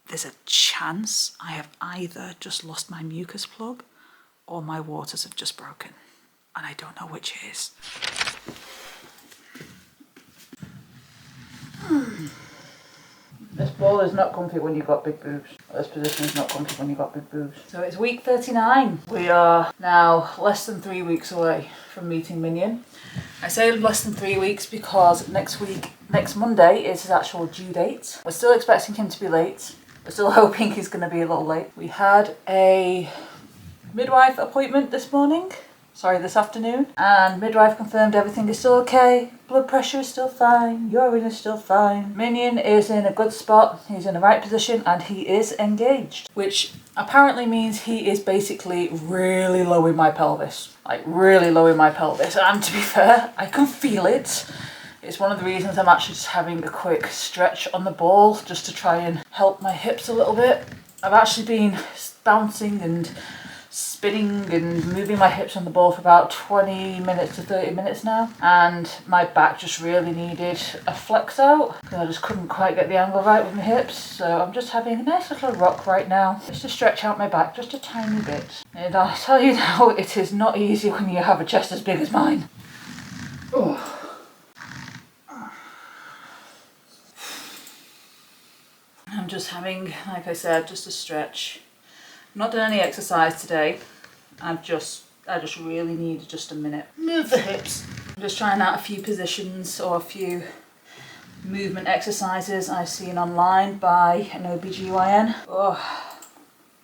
there's a chance I have either just lost my mucus plug or my waters have just broken. And I don't know which it is. This ball is not comfy when you've got big boobs. This position is not comfy when you've got big boobs. So it's week 39. We are now less than 3 weeks away from meeting Minion. I say less than 3 weeks because next Monday is his actual due date. We're still expecting him to be late. We're still hoping he's going to be a little late. We had a midwife appointment this afternoon, and midwife confirmed everything is still okay. Blood pressure is still fine, urine is still fine. Minion is in a good spot, he's in the right position, and he is engaged, which apparently means he is basically really low in my pelvis. Like really low in my pelvis, and to be fair, I can feel it. It's one of the reasons I'm actually just having a quick stretch on the ball just to try and help my hips a little bit. I've actually been bouncing and spinning and moving my hips on the ball for about 20 minutes to 30 minutes now, and my back just really needed a flex out because I just couldn't quite get the angle right with my hips. So I'm just having a nice little rock right now just to stretch out my back just a tiny bit. And I'll tell you now, it is not easy when you have a chest as big as mine. Oh. I'm just having, like I said, just a stretch. I've not done any exercise today. I just really need just a minute. Move the hips. I'm just trying out a few positions or a few movement exercises I've seen online by an OBGYN.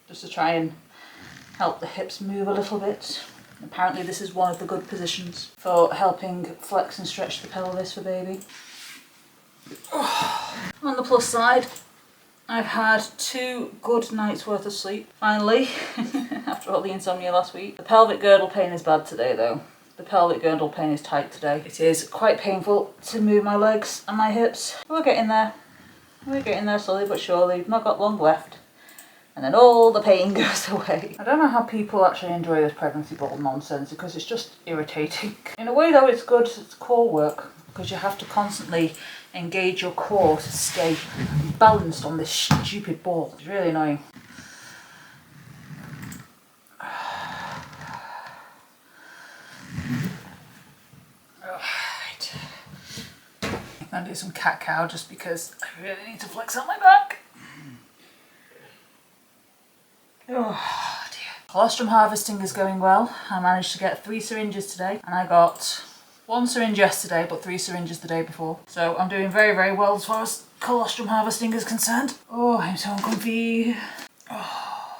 Just to try and help the hips move a little bit. Apparently this is one of the good positions for helping flex and stretch the pelvis for baby. On the plus side, I've had 2 good nights worth of sleep, finally, after all the insomnia last week. The pelvic girdle pain is bad today though. The pelvic girdle pain is tight today. It is quite painful to move my legs and my hips. We're getting there. We're getting there slowly but surely. We've not got long left. And then all the pain goes away. I don't know how people actually enjoy this pregnancy ball nonsense because it's just irritating. In a way though, it's good, it's core work, because you have to constantly engage your core to stay balanced on this stupid ball. It's really annoying. Right. I'm gonna do some cat cow just because I really need to flex out my back. Oh dear. Colostrum harvesting is going well. I managed to get 3 syringes today, and I got 1 syringe yesterday, but 3 syringes the day before. So I'm doing very, very well as far as colostrum harvesting is concerned. Oh, I'm so uncomfy. Oh.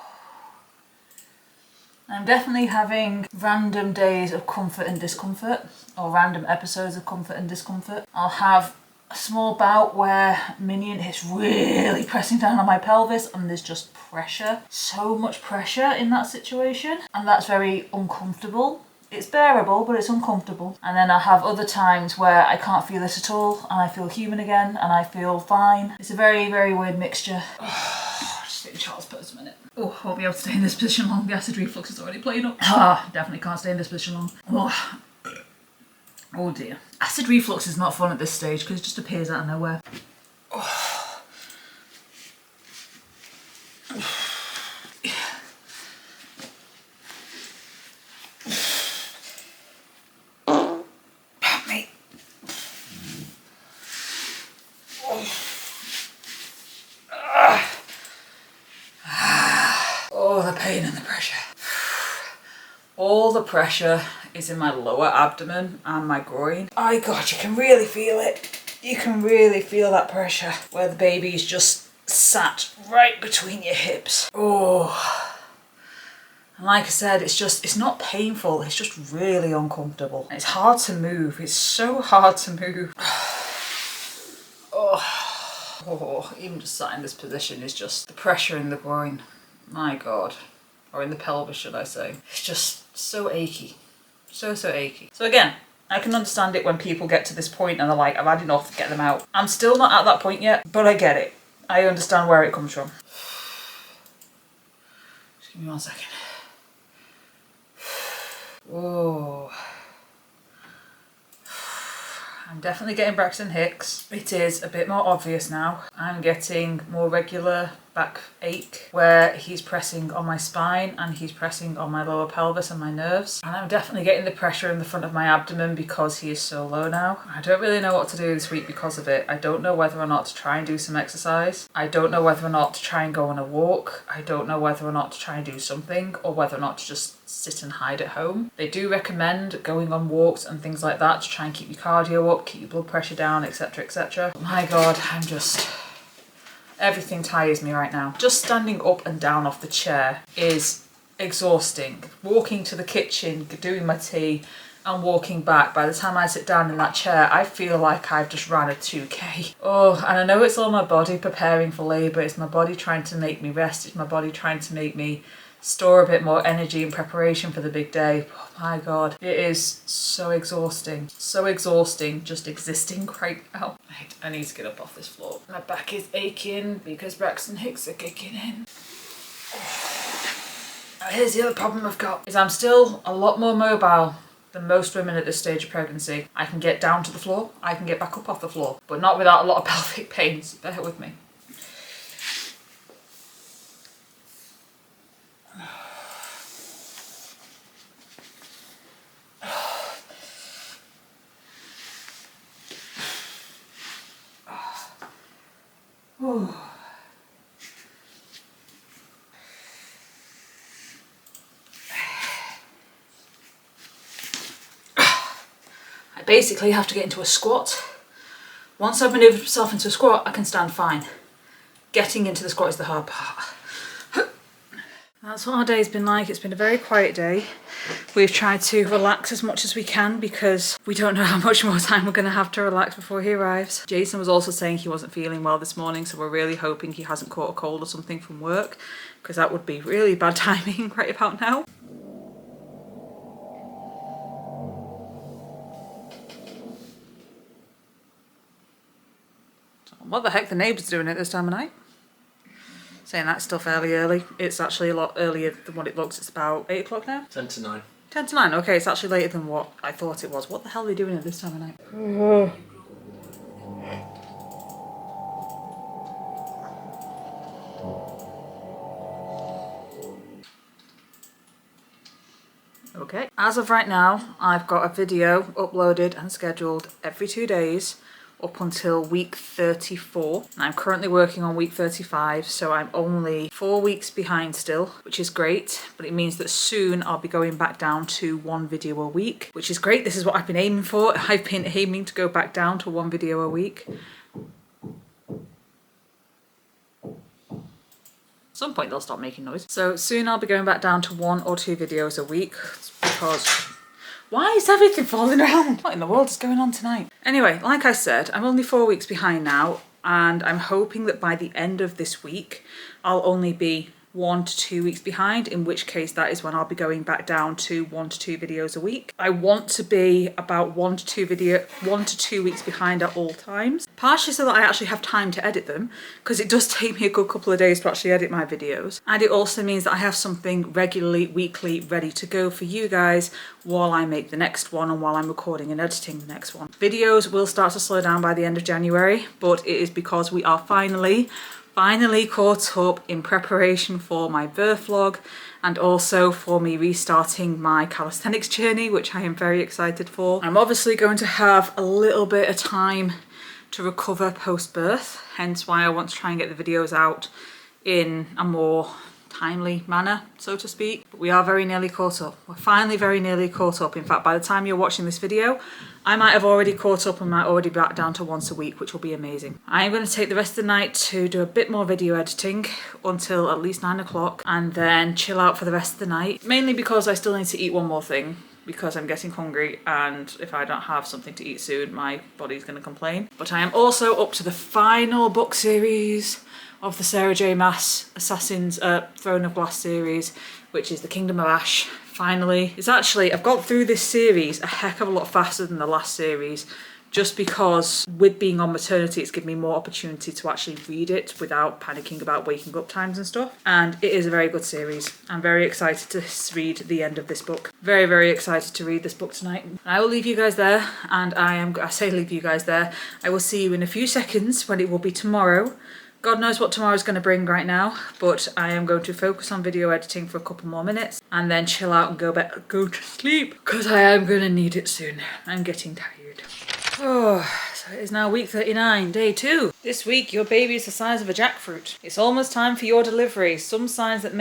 I'm definitely having random days of comfort and discomfort, or random episodes of comfort and discomfort. I'll have a small bout where Minion is really pressing down on my pelvis and there's just pressure. So much pressure in that situation, and that's very uncomfortable. It's bearable, but it's uncomfortable. And then I have other times where I can't feel this at all, and I feel human again, and I feel fine. It's a very, very weird mixture. Just sit in child's pose a minute. Oh, I won't be able to stay in this position long. The acid reflux is already playing up. Definitely can't stay in this position long. Oh dear. Acid reflux is not fun at this stage because it just appears out of nowhere. Pain and the pressure. All the pressure is in my lower abdomen and my groin. Oh god, you can really feel it. You can really feel that pressure where the baby's just sat right between your hips. Oh. And like I said, it's not painful, it's just really uncomfortable. It's hard to move, it's so hard to move. Even just sat in this position is just the pressure in the groin. My god. Or in the pelvis, should I say. It's just so achy. So achy. So again, I can understand it when people get to this point and they're like, I've had enough, get them out. I'm still not at that point yet, but I get it. I understand where it comes from. Just give me 1 second. Oh. I'm definitely getting Braxton Hicks. It is a bit more obvious now. I'm getting more regular back ache, where he's pressing on my spine and he's pressing on my lower pelvis and my nerves. And I'm definitely getting the pressure in the front of my abdomen because he is so low now. I don't really know what to do this week because of it. I don't know whether or not to try and do some exercise. I don't know whether or not to try and go on a walk. I don't know whether or not to try and do something, or whether or not to just sit and hide at home. They do recommend going on walks and things like that to try and keep your cardio up, keep your blood pressure down, etc, etc. My God, everything tires me right now. Just standing up and down off the chair is exhausting. Walking to the kitchen, doing my tea and walking back, by the time I sit down in that chair, I feel like I've just ran a 2K. Oh, and I know it's all my body preparing for labour. It's my body trying to make me rest. It's my body trying to make me store a bit more energy in preparation for the big day. Oh my God, it is so exhausting. So exhausting just existing right now. I need to get up off this floor. My back is aching because Braxton Hicks are kicking in. Here's the other problem I've got, is I'm still a lot more mobile than most women at this stage of pregnancy. I can get down to the floor, I can get back up off the floor, but not without a lot of pelvic pains. Bear with me. I basically have to get into a squat. Once I've manoeuvred myself into a squat, I can stand fine. Getting into the squat is the hard part. That's what our day's been like. It's been a very quiet day. We've tried to relax as much as we can because we don't know how much more time we're going to have to relax before he arrives. Jason was also saying he wasn't feeling well this morning, so we're really hoping he hasn't caught a cold or something from work, because that would be really bad timing right about now. What the heck, the neighbours doing at this time of night? Saying that's still fairly early. It's actually a lot earlier than what it looks. It's about 8 o'clock now? 10 to 9. 10 to 9, okay, it's actually later than what I thought it was. What the hell are they doing at this time of night? Okay, as of right now, I've got a video uploaded and scheduled every 2 days up until week 34. And I'm currently working on week 35, so I'm only 4 weeks behind still, which is great, but it means that soon I'll be going back down to 1 video a week, which is great. This is what I've been aiming for. I've been aiming to go back down to 1 video a week. At some point they'll stop making noise. So soon I'll be going back down to 1 or 2 videos a week, because why is everything falling around? What in the world is going on tonight? Anyway, like I said, I'm only 4 weeks behind now, and I'm hoping that by the end of this week, I'll only be 1 to 2 weeks behind, in which case that is when I'll be going back down to 1 to 2 videos a week. I want to be about 1 to 2 weeks behind at all times, partially so that I actually have time to edit them, because it does take me a good couple of days to actually edit my videos, and it also means that I have something regularly, weekly, ready to go for you guys while I make the next one and while I'm recording and editing the next one. Videos will start to slow down by the end of January, but it is because we are finally caught up in preparation for my birth vlog, and also for me restarting my calisthenics journey, which I am very excited for. I'm obviously going to have a little bit of time to recover post-birth, hence why I want to try and get the videos out in a more timely manner, so to speak. But we are very nearly caught up. We're finally very nearly caught up. In fact, by the time you're watching this video, I might have already caught up and might already be back down to 1 a week, which will be amazing. I am going to take the rest of the night to do a bit more video editing until at least 9 o'clock, and then chill out for the rest of the night, mainly because I still need to eat one more thing, because I'm getting hungry, and if I don't have something to eat soon, my body's going to complain. But I am also up to the final book series of the Sarah J Maas Assassin's Throne of Glass series, which is The Kingdom of Ash. Finally, I've got through this series a heck of a lot faster than the last series, just because with being on maternity, it's given me more opportunity to actually read it without panicking about waking up times and stuff. And it is a very good series. I'm very excited to read the end of this book. Very, very excited to read this book tonight. I will leave you guys there, and I say leave you guys there. I will see you in a few seconds when it will be tomorrow God knows what tomorrow's going to bring right now, but I am going to focus on video editing for a couple more minutes and then chill out and go to sleep because I am going to need it soon. I'm getting tired. Oh, so it is now week 39, day 2. This week your baby is the size of a jackfruit. It's almost time for your delivery. Some signs that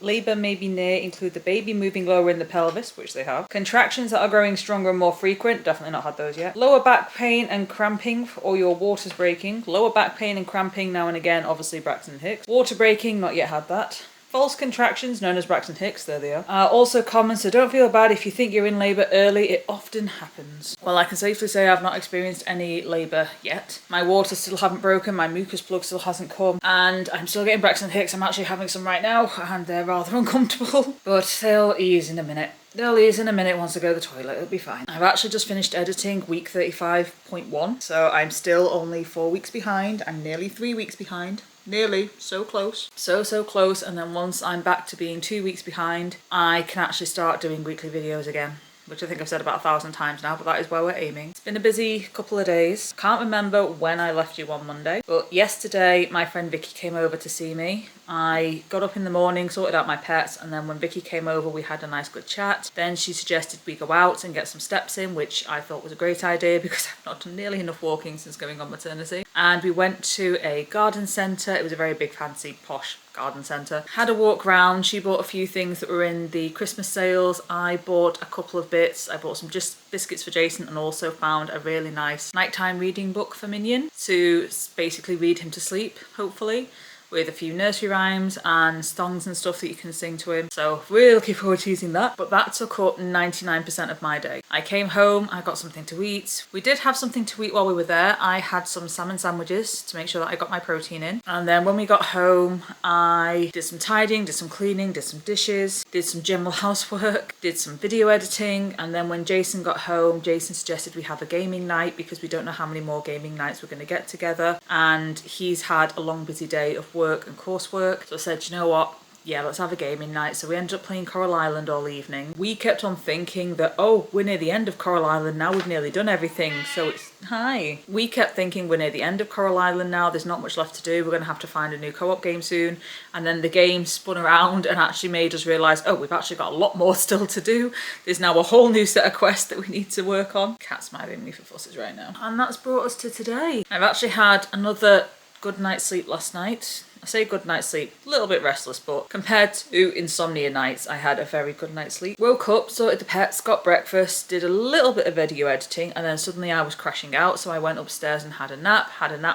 labour may be near include the baby moving lower in the pelvis, which they have. Contractions that are growing stronger and more frequent, definitely not had those yet. Lower back pain and cramping or your water's breaking. Lower back pain and cramping now and again, obviously Braxton Hicks. Water breaking, not yet had that. False contractions, known as Braxton Hicks, there they are also common, so don't feel bad if you think you're in labour early, it often happens. Well, I can safely say I've not experienced any labour yet. My water still haven't broken, my mucus plug still hasn't come, and I'm still getting Braxton Hicks. I'm actually having some right now, and they're rather uncomfortable, but they'll ease in a minute. They'll ease in a minute once I go to the toilet, it'll be fine. I've actually just finished editing week 35.1, so I'm still only 4 weeks behind. I'm nearly 3 weeks behind. Nearly, so close. So close, and then once I'm back to being 2 weeks behind, I can actually start doing weekly videos again, which I think I've said about 1,000 times now, but that is where we're aiming. It's been a busy couple of days. Can't remember when I left you on Monday, but yesterday my friend Vicky came over to see me. I got up in the morning, sorted out my pets, and then when Vicky came over we had a nice good chat. Then she suggested we go out and get some steps in, which I thought was a great idea because I've not done nearly enough walking since going on maternity. And we went to a garden centre. It was a very big fancy posh garden centre. Had a walk round. She bought a few things that were in the Christmas sales. I bought a couple of bits. I bought some just biscuits for Jason and also found a really nice nighttime reading book for Minion to basically read him to sleep, hopefully, with a few nursery rhymes and songs and stuff that you can sing to him. So really looking forward to using that. But that took up 99% of my day. I came home, I got something to eat. We did have something to eat while we were there. I had some salmon sandwiches to make sure that I got my protein in. And then when we got home, I did some tidying, did some cleaning, did some dishes, did some general housework, did some video editing. And then when Jason got home, Jason suggested we have a gaming night because we don't know how many more gaming nights we're going to get together. And he's had a long busy day of work and coursework, so I said, you know what, yeah, let's have a gaming night. So we ended up playing Coral Island all evening. We kept on thinking that, oh, we're near the end of Coral Island now, we've nearly done everything, so it's hi. We kept thinking we're near the end of Coral Island now, there's not much left to do, we're going to have to find a new co-op game soon. And then the game spun around and actually made us realise, oh, we've actually got a lot more still to do. There's now a whole new set of quests that we need to work on. Cat's smiling me for fusses right now. And that's brought us to today. I've actually had another good night's sleep last night. I say good night's sleep, a little bit restless, but compared to insomnia nights, I had a very good night's sleep. Woke up, sorted the pets, got breakfast, did a little bit of video editing, and then suddenly I was crashing out, so I went upstairs and had a nap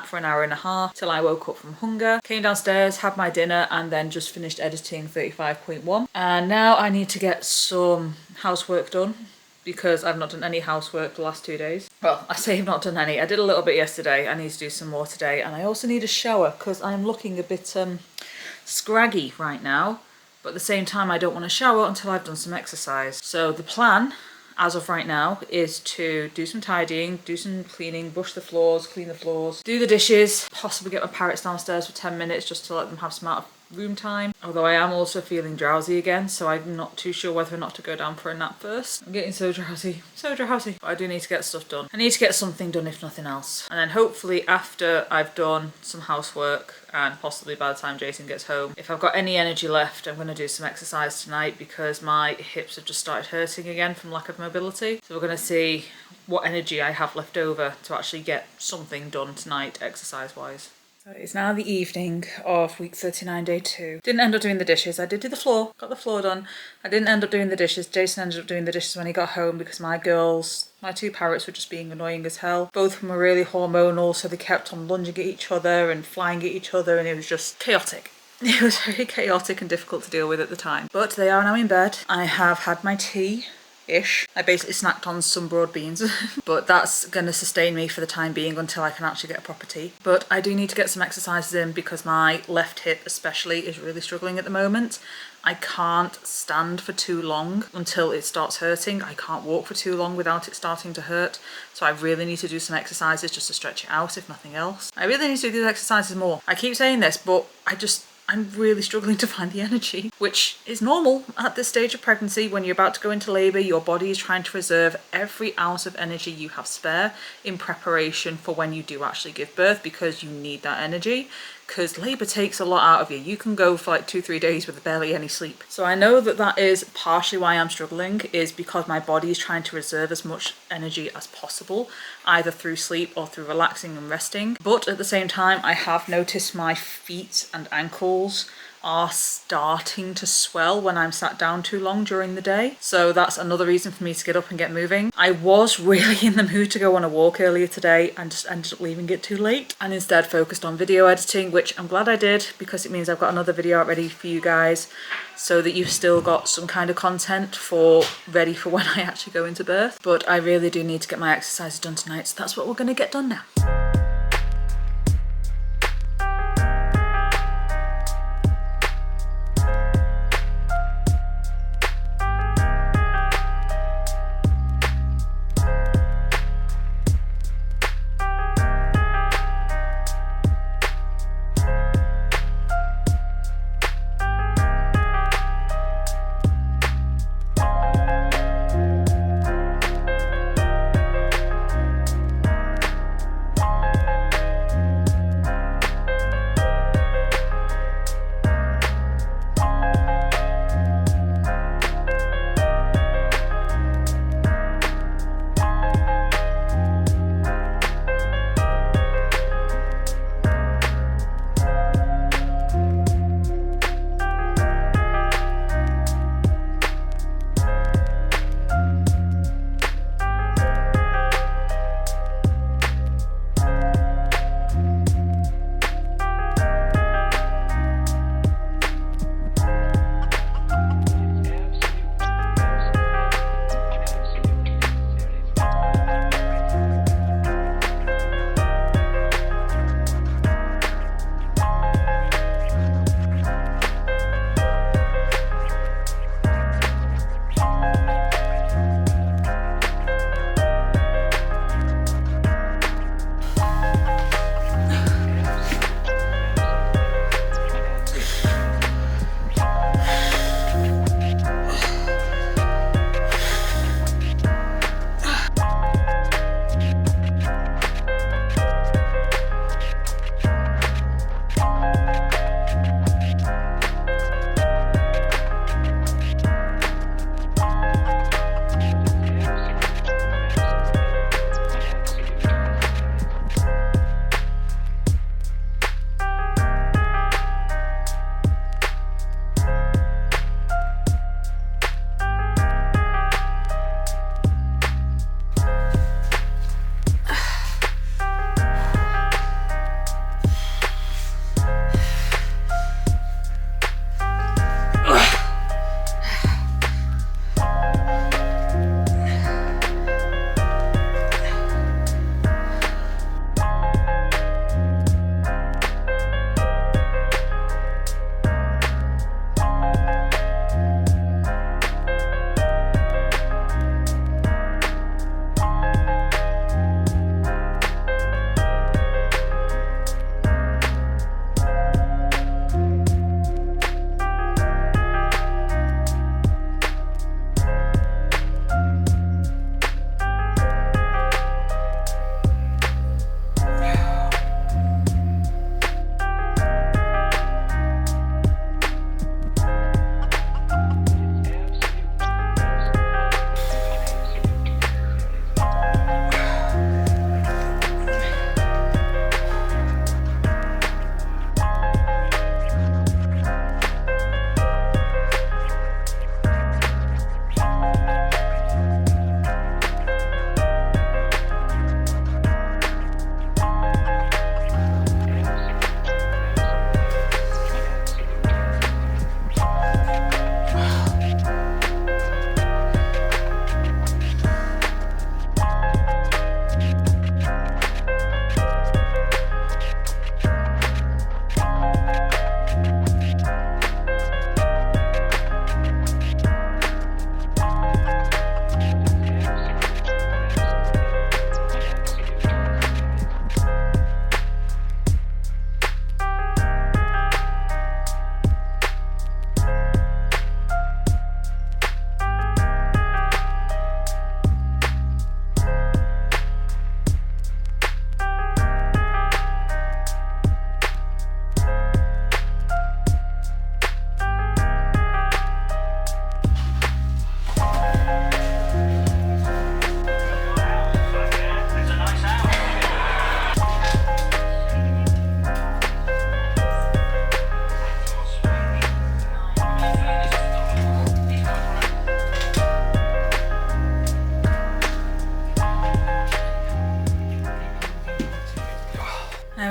for an hour and a half till I woke up from hunger. Came downstairs, had my dinner, and then just finished editing 35.1. And now I need to get some housework done, because I've not done any housework the last 2 days. Well, I say I've not done any. I did a little bit yesterday. I need to do some more today. And I also need a shower because I'm looking a bit scraggy right now. But at the same time, I don't want to shower until I've done some exercise. So the plan, as of right now, is to do some tidying, do some cleaning, brush the floors, clean the floors, do the dishes, possibly get my parrots downstairs for 10 minutes just to let them have some out of room time. Although I am also feeling drowsy again, so I'm not too sure whether or not to go down for a nap first. I'm getting so drowsy, so drowsy. But I do need to get stuff done. I need to get something done if nothing else. And then hopefully after I've done some housework and possibly by the time Jason gets home, if I've got any energy left, I'm going to do some exercise tonight because my hips have just started hurting again from lack of mobility. So we're going to see what energy I have left over to actually get something done tonight exercise-wise. So it's now the evening of week 39, day 2. Didn't end up doing the dishes. I did do the floor, got the floor done. I didn't end up doing the dishes. Jason ended up doing the dishes when he got home because my 2 parrots were just being annoying as hell. Both of them were really hormonal, so they kept on lunging at each other and flying at each other, and it was just chaotic. It was very chaotic and difficult to deal with at the time. But they are now in bed. I have had my tea. I basically snacked on some broad beans, but that's going to sustain me for the time being until I can actually get a proper tea. But I do need to get some exercises in because my left hip especially is really struggling at the moment. I can't stand for too long until it starts hurting. I can't walk for too long without it starting to hurt. So I really need to do some exercises just to stretch it out, if nothing else. I really need to do these exercises more. I keep saying this, but I'm really struggling to find the energy, which is normal at this stage of pregnancy. When you're about to go into labour, your body is trying to reserve every ounce of energy you have spare in preparation for when you do actually give birth, because you need that energy. because labour takes a lot out of you. You can go for like 2-3 days with barely any sleep. So I know that that is partially why I'm struggling, is because my body is trying to reserve as much energy as possible, either through sleep or through relaxing and resting. But at the same time, I have noticed my feet and ankles are starting to swell when I'm sat down too long during the day. So that's another reason for me to get up and get moving. I was really in the mood to go on a walk earlier today and just ended up leaving it too late, and instead focused on video editing, which I'm glad I did, because it means I've got another video out ready for you guys, so that you've still got some kind of content ready for when I actually go into birth. But I really do need to get my exercises done tonight, so that's what we're gonna get done now.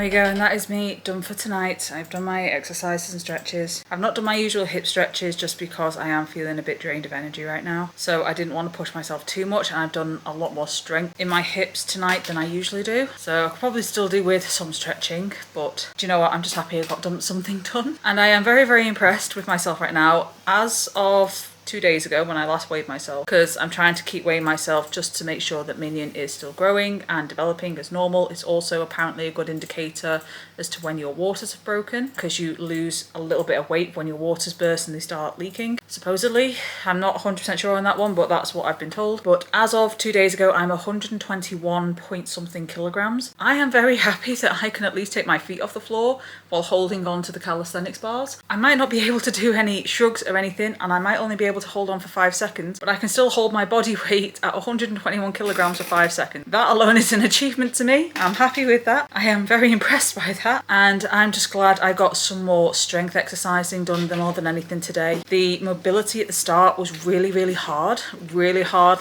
There we go, and that is me done for tonight. I've done my exercises and stretches. I've not done my usual hip stretches just because I am feeling a bit drained of energy right now. So I didn't want to push myself too much, and I've done a lot more strength in my hips tonight than I usually do. So I could probably still do with some stretching, but do you know what? I'm just happy I got something done. And I am very, very impressed with myself right now. As of 2 days ago when I last weighed myself, because I'm trying to keep weighing myself just to make sure that Minion is still growing and developing as normal. It's also apparently a good indicator as to when your waters have broken, because you lose a little bit of weight when your waters burst and they start leaking, supposedly. I'm not 100% sure on that one, but that's what I've been told. But as of 2 days ago, I'm 121 point something kilograms. I am very happy that I can at least take my feet off the floor while holding on to the calisthenics bars. I might not be able to do any shrugs or anything, and I might only be able to hold on for 5 seconds, but I can still hold my body weight at 121 kilograms for 5 seconds. That alone is an achievement to me. I'm happy with that. I am very impressed by that, and I'm just glad I got some more strength exercising done more than anything today. The mobility at the start was really, really hard,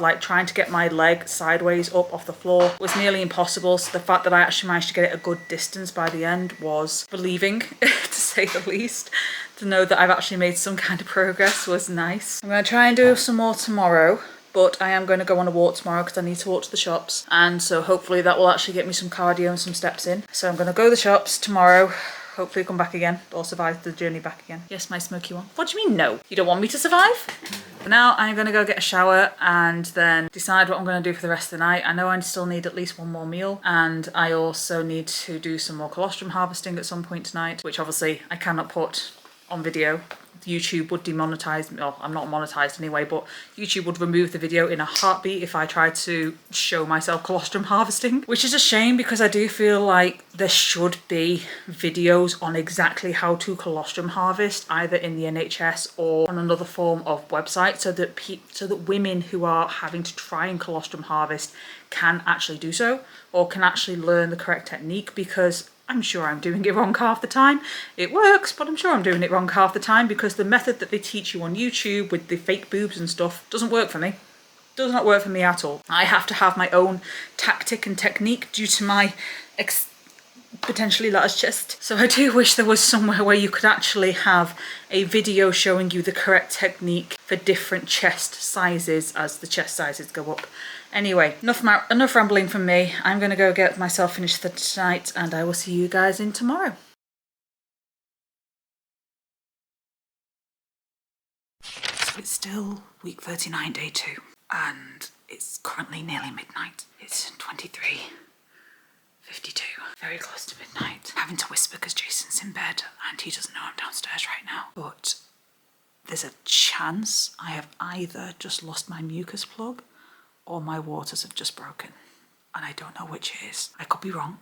like trying to get my leg sideways up off the floor was nearly impossible. So the fact that I actually managed to get it a good distance by the end was relieving, to say the least. To know that I've actually made some kind of progress was nice. I'm going to try and do some more tomorrow, but I am going to go on a walk tomorrow because I need to walk to the shops, and so hopefully that will actually get me some cardio and some steps in. So I'm going to go to the shops tomorrow, hopefully come back again, or survive the journey back again. Yes, my smoky one. What do you mean no? You don't want me to survive? For now, I'm going to go get a shower and then decide what I'm going to do for the rest of the night. I know I still need at least one more meal, and I also need to do some more colostrum harvesting at some point tonight, which obviously I cannot put on video. YouTube would demonetize me. Well, I'm not monetized anyway, but YouTube would remove the video in a heartbeat if I tried to show myself colostrum harvesting, which is a shame because I do feel like there should be videos on exactly how to colostrum harvest, either in the NHS or on another form of website, so that women who are having to try and colostrum harvest can actually do so, or can actually learn the correct technique, because I'm sure I'm doing it wrong half the time. It works, but I'm sure I'm doing it wrong half the time, because the method that they teach you on YouTube with the fake boobs and stuff doesn't work for me. Does not work for me at all. I have to have my own tactic and technique due to my potentially large chest. So I do wish there was somewhere where you could actually have a video showing you the correct technique for different chest sizes as the chest sizes go up. Anyway, enough rambling from me. I'm going to go get myself finished for tonight, and I will see you guys in tomorrow. So it's still week 39, day 2, and it's currently nearly midnight. It's 23:52, very close to midnight. I'm having to whisper because Jason's in bed and he doesn't know I'm downstairs right now. But there's a chance I have either just lost my mucus plug or my waters have just broken, and I don't know which it is. I could be wrong.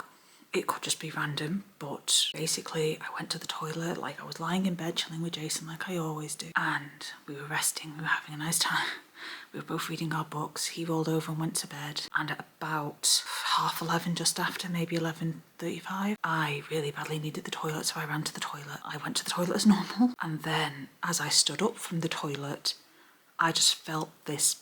It could just be random, but basically I went to the toilet, like I was lying in bed chilling with Jason like I always do, and we were resting, we were having a nice time. We were both reading our books. He rolled over and went to bed, and at about 11:30, just after, maybe 11:35, I really badly needed the toilet, so I ran to the toilet. I went to the toilet as normal, and then as I stood up from the toilet, I just felt this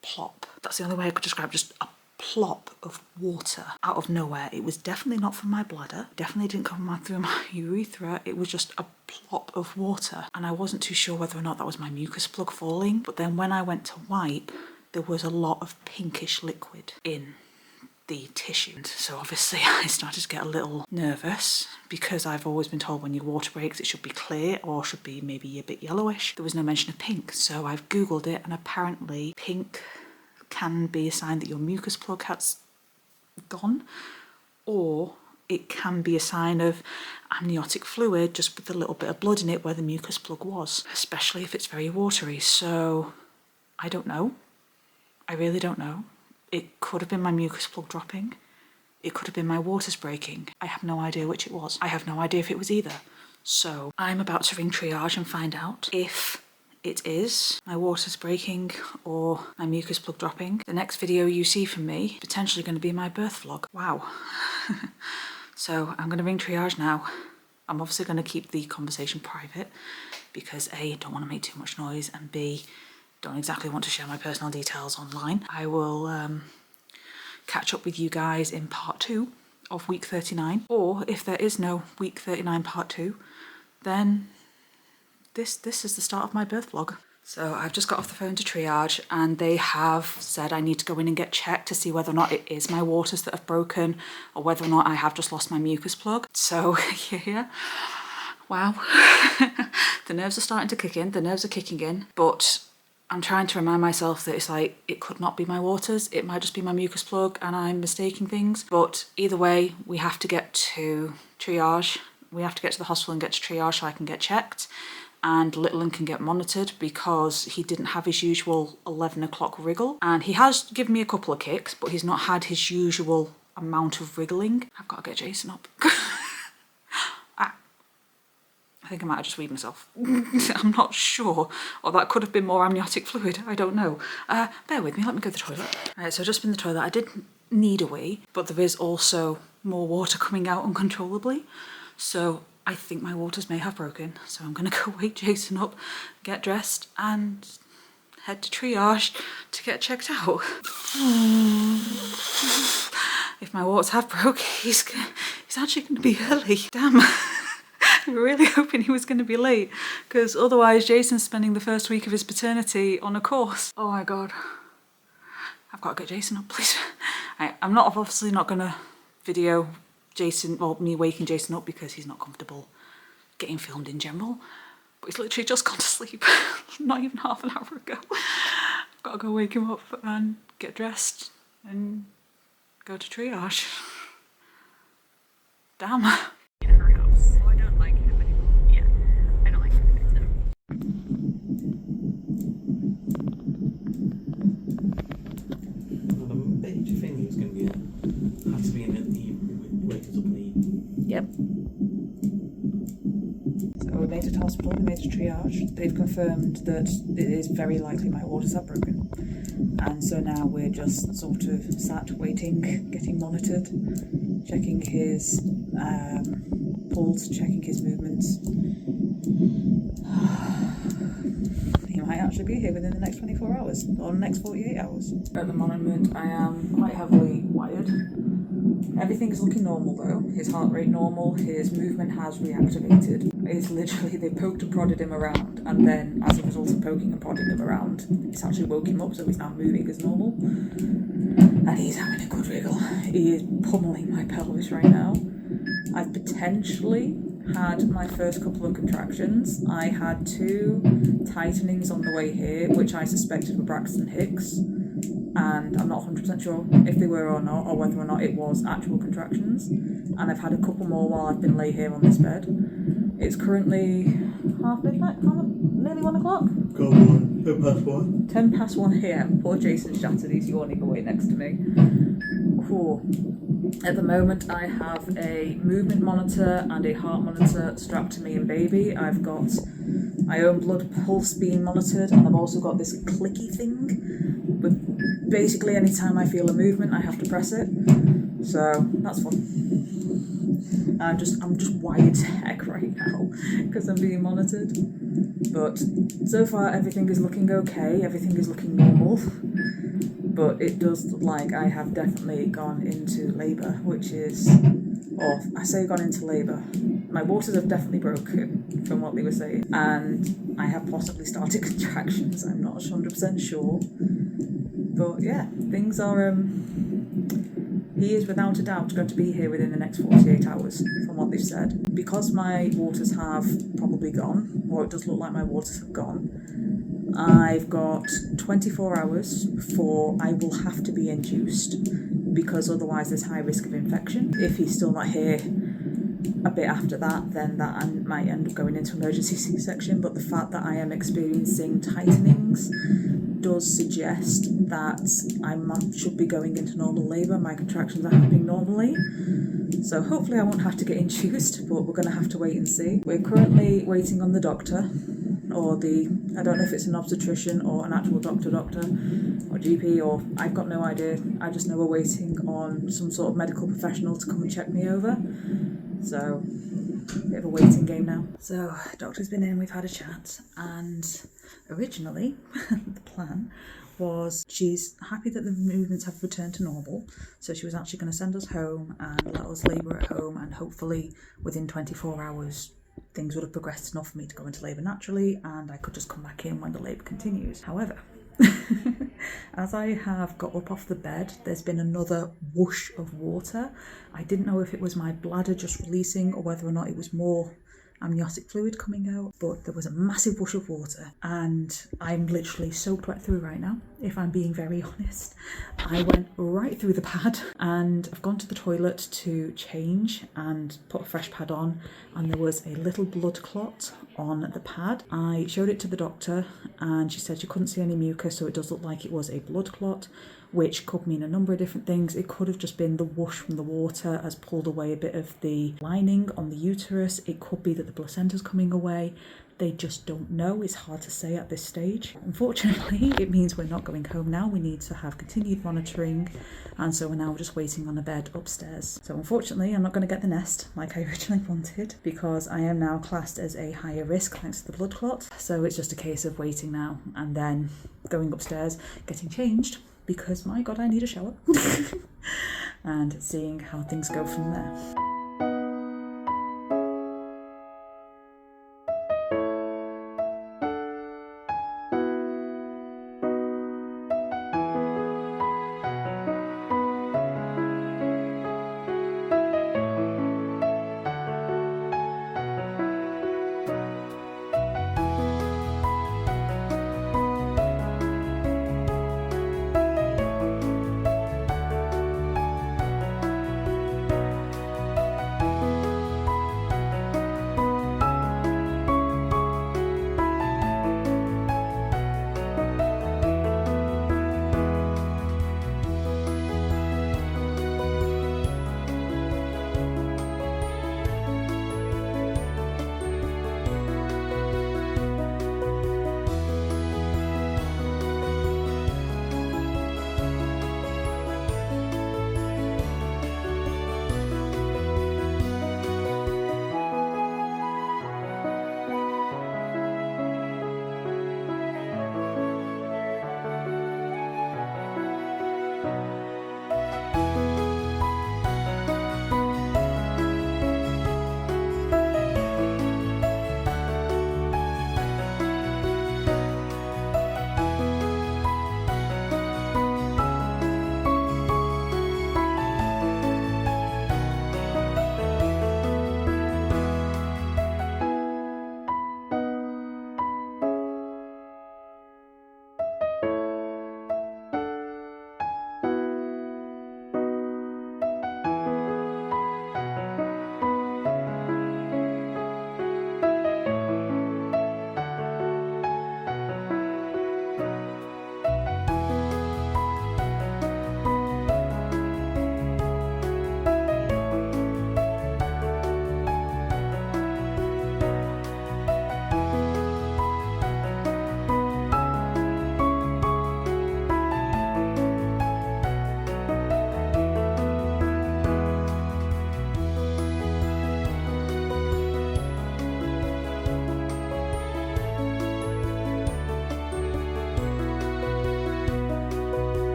plop. That's the only way I could describe, just a plop of water out of nowhere. It was definitely not from my bladder, definitely didn't come through my urethra. It was just a plop of water, and I wasn't too sure whether or not that was my mucus plug falling. But then when I went to wipe, there was a lot of pinkish liquid in the tissue. And so obviously I started to get a little nervous, because I've always been told when your water breaks it should be clear, or should be maybe a bit yellowish. There was no mention of pink, so I've googled it, and apparently pink can be a sign that your mucus plug has gone, or it can be a sign of amniotic fluid, just with a little bit of blood in it where the mucus plug was, especially if it's very watery. So I don't know. I really don't know. It could have been my mucus plug dropping. It could have been my waters breaking. I have no idea which it was. I have no idea if it was either. So I'm about to ring triage and find out if it is my waters breaking or my mucus plug dropping. The next video you see from me is potentially going to be my birth vlog. Wow. So I'm going to ring triage now. I'm obviously going to keep the conversation private because A, don't want to make too much noise, and B, don't exactly want to share my personal details online. I will catch up with you guys in part 2 of week 39, or if there is no week 39 part 2, then this is the start of my birth vlog. So I've just got off the phone to triage and they have said I need to go in and get checked to see whether or not it is my waters that have broken or whether or not I have just lost my mucus plug. So yeah, wow. The nerves are starting to kick in, the nerves are kicking in, but I'm trying to remind myself that it's like, it could not be my waters, it might just be my mucus plug and I'm mistaking things. But either way, we have to get to triage. We have to get to the hospital and get to triage so I can get checked. And Littlin can get monitored because he didn't have his usual 11 o'clock wriggle. And he has given me a couple of kicks, but he's not had his usual amount of wriggling. I've got to get Jason up. I think I might have just weed myself. I'm not sure. Or that could have been more amniotic fluid. I don't know. Bear with me. Let me go to the toilet. Alright, so I've just been in the toilet. I did need a wee, but there is also more water coming out uncontrollably. So I think my waters may have broken, so I'm gonna go wake Jason up, get dressed and head to triage to get checked out. If my waters have broke, he's actually gonna be early. Damn. We were really hoping he was gonna be late, because otherwise Jason's spending the first week of his paternity on a course. Oh my God. I've got to get Jason up, please. I'm obviously not gonna video Jason, or me waking Jason up because he's not comfortable getting filmed in general. But he's literally just gone to sleep, not even half an hour ago. I've got to go wake him up and get dressed and go to triage. Damn. In her house, so I don't like him anymore. Yeah, I don't like him anymore. Well, the major thing is going to be had to be in the wake us up in the evening. Yep. So we made it to hospital, we made it to triage. They've confirmed that it is very likely my waters are broken. And so now we're just sort of sat waiting, getting monitored, checking his pulse, checking his movements. He might actually be here within the next 24 hours or the next 48 hours. At the moment I am quite heavily wired. Everything is looking normal though. His heart rate normal, his movement has reactivated. It's literally, they poked and prodded him around, and then as a result of poking and prodding him around, it's actually woke him up, so he's now moving as normal. And he's having a good wriggle. He is pummeling my pelvis right now. I've potentially had my first couple of contractions. I had 2 tightenings on the way here, which I suspected were Braxton Hicks. And I'm not 100% sure if they were or not, or whether or not it was actual contractions. And I've had a couple more while I've been lay here on this bed. It's currently half midnight, nearly 1 o'clock. Go on, 10 past 1. 10 past 1 here. Poor Jason's shattered, he's yawning away next to me. Cool. At the moment I have a movement monitor and a heart monitor strapped to me and baby. I've got my own blood pulse being monitored, and I've also got this clicky thing. But basically anytime I feel a movement I have to press it. So that's fun. I'm just wired to heck right now because I'm being monitored. But so far everything is looking okay, everything is looking normal. But it does look like I have definitely gone into labour, which is, or I say gone into labour. My waters have definitely broken from what they were saying, and I have possibly started contractions. I'm not 100% sure. But yeah, things are, he is without a doubt going to be here within the next 48 hours from what they've said. Because my waters have probably gone, or it does look like my waters have gone, I've got 24 hours before I will have to be induced, because otherwise there's high risk of infection. If he's still not here a bit after that, then that might end up going into emergency C-section. But the fact that I am experiencing tightenings does suggest that I should be going into normal labour. My contractions are happening normally, so hopefully I won't have to get induced, but we're going to have to wait and see. We're currently waiting on the doctor, or I don't know if it's an obstetrician or an actual doctor or GP, or I've got no idea. I just know we're waiting on some sort of medical professional to come and check me over. So, bit of a waiting game now. So, doctor's been in, we've had a chat, and originally the plan was she's happy that the movements have returned to normal. So she was actually going to send us home and let us labour at home, and hopefully within 24 hours things would have progressed enough for me to go into labour naturally and I could just come back in when the labour continues. However, as I have got up off the bed, there's been another whoosh of water. I didn't know if it was my bladder just releasing or whether or not it was more amniotic fluid coming out, but there was a massive whoosh of water and I'm literally soaked wet through right now, if I'm being very honest. I went right through the pad and I've gone to the toilet to change and put a fresh pad on, and there was a little blood clot on the pad. I showed it to the doctor and she said she couldn't see any mucus, so it does look like it was a blood clot, which could mean a number of different things. It could have just been the whoosh from the water has pulled away a bit of the lining on the uterus. It could be that the placenta's coming away. They just don't know. It's hard to say at this stage. Unfortunately, it means we're not going home now. We need to have continued monitoring, and so we're now just waiting on a bed upstairs. So unfortunately, I'm not going to get the nest like I originally wanted, because I am now classed as a higher risk thanks to the blood clot. So it's just a case of waiting now and then going upstairs, getting changed, because my God, I need a shower, and seeing how things go from there.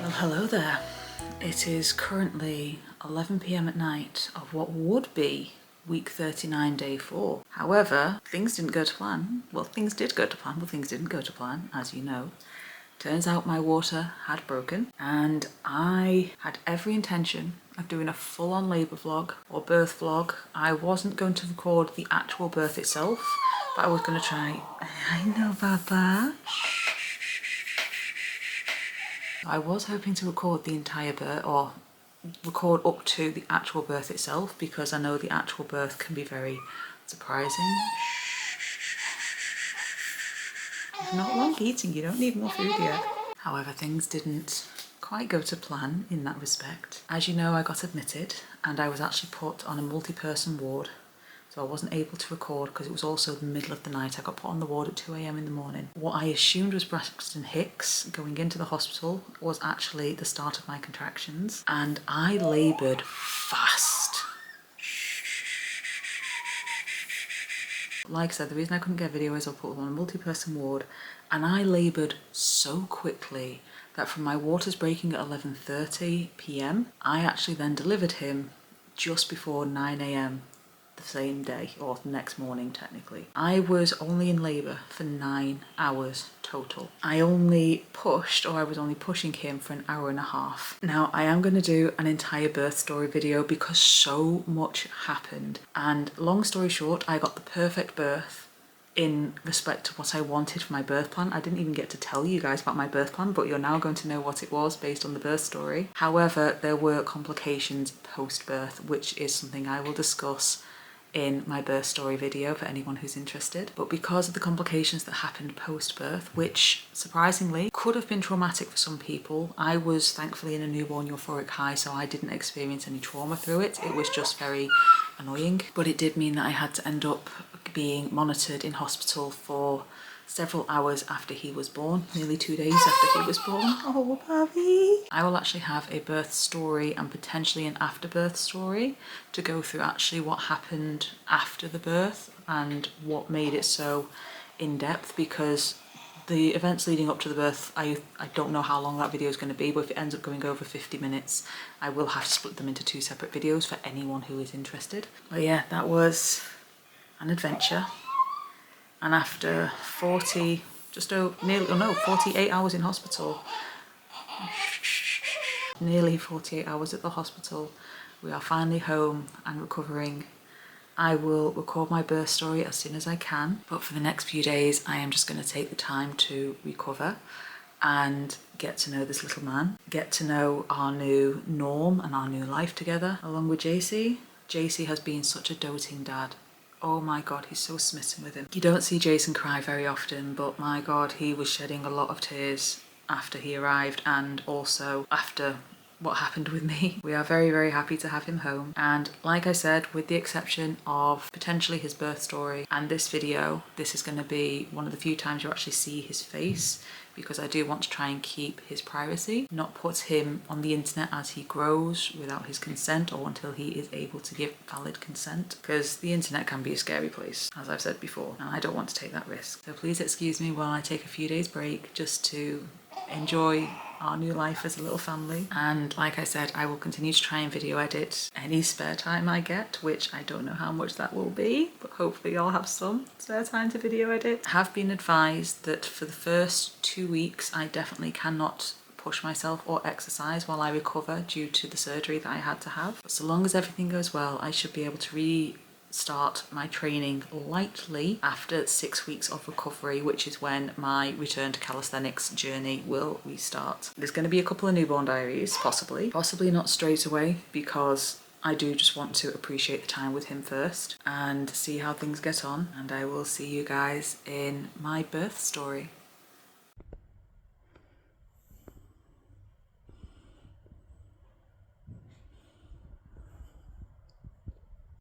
Well, hello there. It is currently 11 p.m. at night of what would be week 39, day 4. However, things didn't go to plan. Well, things did go to plan, but things didn't go to plan, as you know. Turns out my water had broken, and I had every intention of doing a full-on labour vlog or birth vlog. I wasn't going to record the actual birth itself, but I was going to try. I know, Baba. I was hoping to record the entire birth, or record up to the actual birth itself, because I know the actual birth can be very surprising. Not long eating, you don't need more food yet. However, things didn't quite go to plan in that respect. As you know, I got admitted and I was actually put on a multi-person ward. so I wasn't able to record because it was also the middle of the night. I got put on the ward at 2 a.m. in the morning. What I assumed was Braxton Hicks going into the hospital was actually the start of my contractions, and I laboured fast. Like I said, the reason I couldn't get a video is I put them on a multi-person ward, and I laboured so quickly that from my waters breaking at 11:30 p.m, I actually then delivered him just before 9 a.m. the same day, or the next morning technically. I was only in labour for 9 hours total. I was only pushing him for an hour and a half. Now I am going to do an entire birth story video because so much happened, and long story short, I got the perfect birth in respect to what I wanted for my birth plan. I didn't even get to tell you guys about my birth plan, but you're now going to know what it was based on the birth story. However, there were complications post-birth, which is something I will discuss in my birth story video for anyone who's interested. But because of the complications that happened post-birth, which surprisingly could have been traumatic for some people, I was thankfully in a newborn euphoric high, so I didn't experience any trauma through it. It was just very annoying, but it did mean that I had to end up being monitored in hospital for several hours after he was born, nearly 2 days after he was born. Oh, Bobby! I will actually have a birth story and potentially an afterbirth story to go through actually what happened after the birth and what made it so in-depth, because the events leading up to the birth, I don't know how long that video is going to be, but if it ends up going over 50 minutes, I will have to split them into 2 separate videos for anyone who is interested. But yeah, that was an adventure. And after 48 hours in hospital, nearly 48 hours at the hospital, we are finally home and recovering. I will record my birth story as soon as I can, but for the next few days I am just going to take the time to recover and get to know this little man, get to know our new norm and our new life together, along with JC. JC has been such a doting dad. Oh my god, he's so smitten with him. You don't see Jason cry very often, but my god, he was shedding a lot of tears after he arrived and also after what happened with me. We are very, very happy to have him home. And like I said, with the exception of potentially his birth story and this video, this is going to be one of the few times you actually see his face, because I do want to try and keep his privacy, not put him on the internet as he grows without his consent or until he is able to give valid consent, because the internet can be a scary place, as I've said before, and I don't want to take that risk. So please excuse me while I take a few days break just to enjoy our new life as a little family. And like I said, I will continue to try and video edit any spare time I get, which I don't know how much that will be, but hopefully I'll have some spare time to video edit. I have been advised that for the first 2 weeks I definitely cannot push myself or exercise while I recover due to the surgery that I had to have. But so long as everything goes well, I should be able to start my training lightly after 6 weeks of recovery, which is when my return to calisthenics journey will restart. There's going to be a couple of newborn diaries, possibly not straight away, because I do just want to appreciate the time with him first and see how things get on, and I will see you guys in my birth story.